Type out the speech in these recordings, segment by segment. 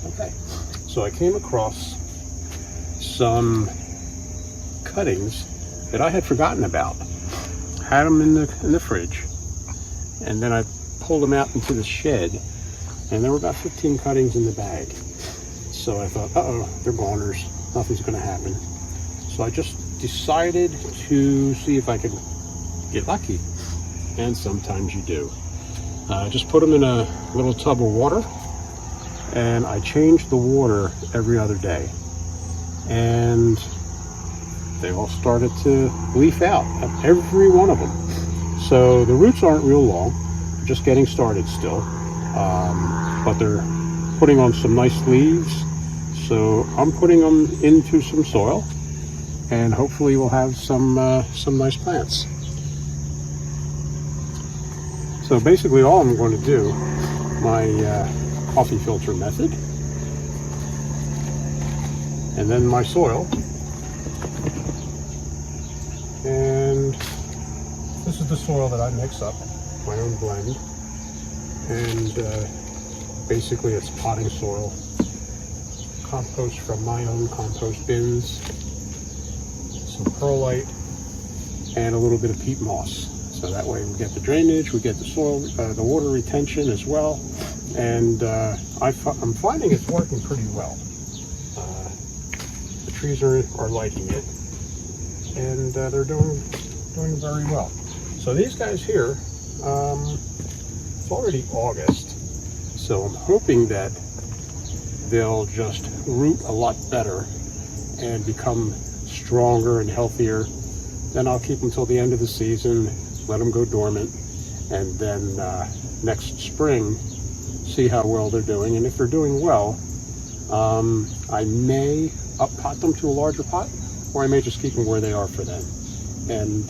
Okay, so I came across some cuttings that I had forgotten about. Had them in the fridge, and then I pulled them out into the shed, and there were about 15 cuttings in the bag. So I thought, uh-oh, they're goners. Nothing's going to happen. So I just decided to see if I could get lucky, and sometimes you do. Just put them in a little tub of water, and I change the water every other day, and they all started to leaf out, every one of them. So the roots aren't real long, just getting started still, but they're putting on some nice leaves. So I'm putting them into some soil, and hopefully we'll have some nice plants. So basically all I'm going to do, my coffee filter method, and then my soil, and this is the soil that I mix up, my own blend, and basically it's potting soil, compost from my own compost bins, some perlite, and a little bit of peat moss. So that way we get the drainage, we get the soil, the water retention as well, and I'm finding it's working pretty well. The trees are liking it, and they're doing very well. So these guys here, it's already August, so I'm hoping that they'll just root a lot better and become stronger and healthier. Then I'll keep them till the end of the season, let them go dormant, and then next spring see how well they're doing. And if they're doing well, I may up pot them to a larger pot, or I may just keep them where they are for then, and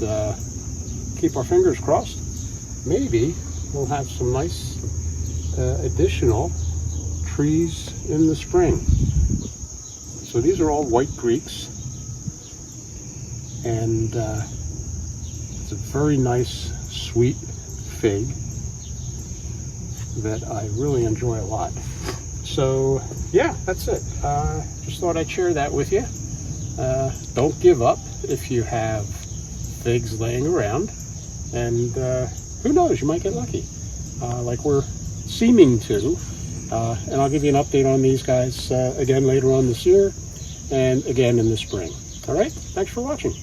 keep our fingers crossed. Maybe we'll have some nice additional trees in the spring. So these are all white Greeks, and it's a very nice sweet fig that I really enjoy a lot. So yeah, that's it. Just thought I'd share that with you. Don't give up if you have figs laying around, and who knows, you might get lucky, like we're seeming to. And I'll give you an update on these guys again later on this year, and again in the spring. All right, thanks for watching.